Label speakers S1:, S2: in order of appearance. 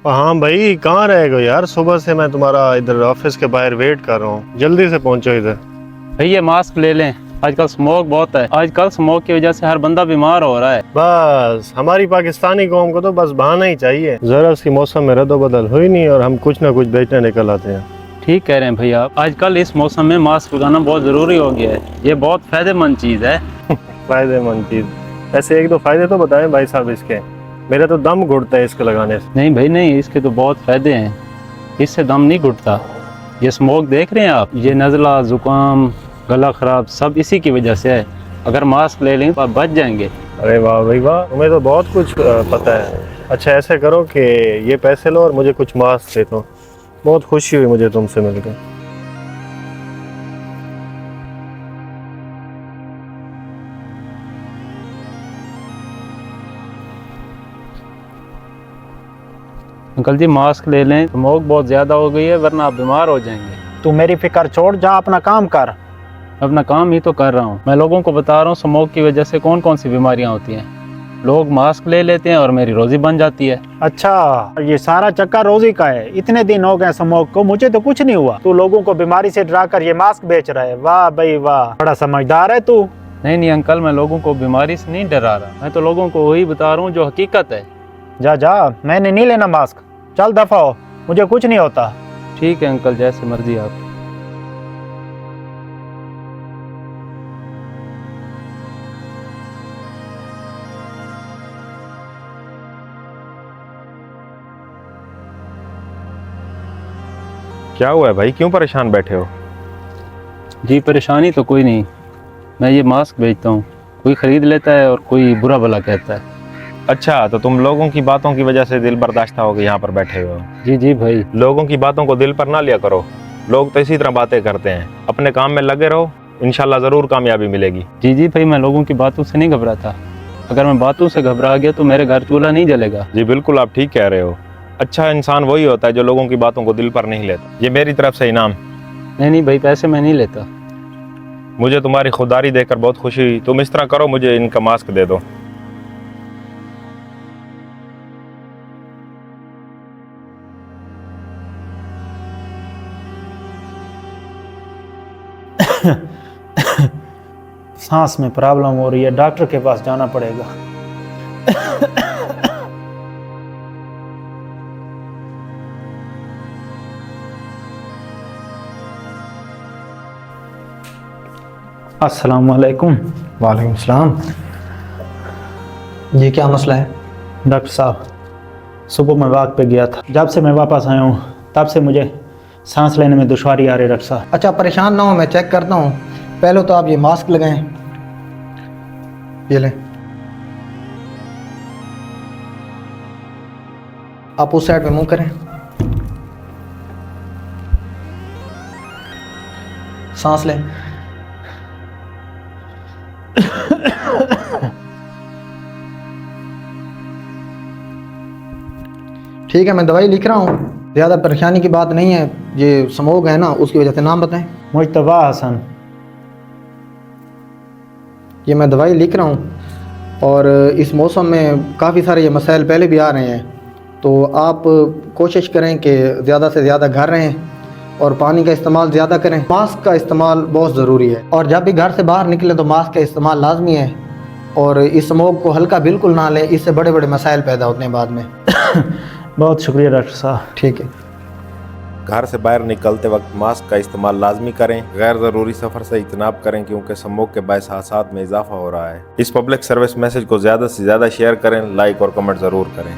S1: हाँ भाई, कहाँ रह गए यार? सुबह से मैं तुम्हारा इधर ऑफिस के बाहर वेट कर रहा हूँ, जल्दी से पहुंचो इधर।
S2: भाई ये मास्क ले लें, आजकल स्मोक बहुत है। आजकल स्मोक की वजह से हर बंदा बीमार हो रहा है।
S1: बस हमारी पाकिस्तानी कौम को तो बस बहाना ही चाहिए। जरा सी मौसम में रद्दोबदल हुई नहीं और हम कुछ ना कुछ बेचने निकल आते हैं।
S2: ठीक कह रहे हैं भैया, आजकल इस मौसम में मास्क लगाना बहुत ज़रूरी हो गया है। ये बहुत फायदेमंद चीज़ है।
S1: फायदेमंद चीज? ऐसे एक दो फायदे तो बताएं भाई साहब इसके। मेरा तो दम घुटता है इसके लगाने से।
S2: नहीं भाई नहीं, इसके तो बहुत फायदे हैं। इससे दम नहीं घुटता। ये स्मोक देख रहे हैं आप, ये नज़ला, ज़ुकाम, गला ख़राब सब इसी की वजह से है। अगर मास्क ले लें तो आप बच जाएंगे।
S1: अरे वाह भाई वाह, तुम्हें तो बहुत कुछ पता है। अच्छा ऐसे करो कि ये पैसे लो और मुझे कुछ मास्क दे दो। बहुत खुशी हुई मुझे तुमसे मिलकर।
S2: अंकल जी मास्क ले लें, स्मोक बहुत ज़्यादा हो गई है वरना आप बीमार हो जाएंगे।
S3: तू मेरी फिक्र छोड़, जा अपना काम कर।
S2: अपना काम ही तो कर रहा हूँ। मैं लोगों को बता रहा हूँ स्मोक की वजह से कौन कौन सी बीमारियाँ होती हैं। लोग मास्क ले लेते हैं और मेरी रोज़ी बन जाती है।
S3: अच्छा, ये सारा चक्कर रोजी का है। इतने दिन हो गए स्मोक को, मुझे तो कुछ नहीं हुआ। तू लोगों को बीमारी से डरा कर ये मास्क बेच रहा है। वाह भाई वाह, बड़ा समझदार है तू।
S2: नहीं नहीं अंकल, मैं लोगों को बीमारी से नहीं डरा रहा। मैं तो लोगों को वही बता रहा हूँ जो हकीकत है।
S3: जा जा, मैंने नहीं लेना मास्क। चल दफा हो, मुझे कुछ नहीं होता।
S2: ठीक है अंकल, जैसे मर्जी आप।
S4: क्या हुआ है भाई, क्यों परेशान बैठे हो?
S2: जी परेशानी तो कोई नहीं, मैं ये मास्क बेचता हूँ। कोई ख़रीद लेता है और कोई बुरा भला कहता है।
S4: अच्छा, तो तुम लोगों की बातों की वजह से दिल बर्दाश्त हो के यहाँ पर बैठे हो?
S2: जी जी भाई।
S4: लोगों की बातों को दिल पर ना लिया करो। लोग तो इसी तरह बातें करते हैं। अपने काम में लगे रहो, इंशाल्लाह ज़रूर कामयाबी मिलेगी।
S2: जी जी भाई, मैं लोगों की बातों से नहीं घबराता। अगर मैं बातों से घबरा गया तो मेरे घर चूल्हा नहीं जलेगा।
S4: जी बिल्कुल, आप ठीक कह रहे हो। अच्छा इंसान वही होता है जो लोगों की बातों को दिल पर नहीं लेता। ये मेरी तरफ से इनाम।
S2: नहीं नहीं भाई, पैसे मैं नहीं लेता।
S4: मुझे तुम्हारी खुदारी देखकर बहुत खुशी हुई। तुम इस तरह करो, मुझे इनका मास्क दे दो।
S3: सांस में प्रॉब्लम हो रही है, डॉक्टर के पास जाना पड़ेगा। अस्सलाम वालेकुम।
S5: वालेकुम सलाम। ये क्या मसला है?
S3: डॉक्टर साहब, सुबह मैं वॉक पे गया था। जब से मैं वापस आया हूँ तब से मुझे सांस लेने में दुश्वारी आ रही है डॉक्टर साहब।
S5: अच्छा परेशान ना हो, मैं चेक करता हूँ। पहले तो आप ये मास्क लगाएं। ये लें। आप उस साइड में मुंह करें। सांस लें। ठीक है, मैं दवाई लिख रहा हूँ। ज़्यादा परेशानी की बात नहीं है। ये स्मोक है ना, उसकी वजह से। नाम बताएं।
S3: मुज्तबा हसन। ये
S5: मैं दवाई लिख रहा हूँ। और इस मौसम में काफ़ी सारे ये मसाइल पहले भी आ रहे हैं, तो आप कोशिश करें कि ज़्यादा से ज़्यादा घर रहें और पानी का इस्तेमाल ज़्यादा करें। मास्क का इस्तेमाल बहुत ज़रूरी है और जब भी घर से बाहर निकलें तो मास्क का इस्तेमाल लाजमी है। और इस स्मोक को हल्का बिल्कुल ना लें, इससे बड़े बड़े मसाइल पैदा होते हैं बाद में।
S3: बहुत शुक्रिया डॉक्टर साहब।
S5: ठीक है।
S4: घर से बाहर निकलते वक्त मास्क का इस्तेमाल लाजमी करें। गैर ज़रूरी सफ़र से इजतनाब करें क्योंकि स्मोक के बायस हादसात में इजाफा हो रहा है। इस पब्लिक सर्विस मैसेज को ज़्यादा से ज़्यादा शेयर करें, लाइक और कमेंट ज़रूर करें।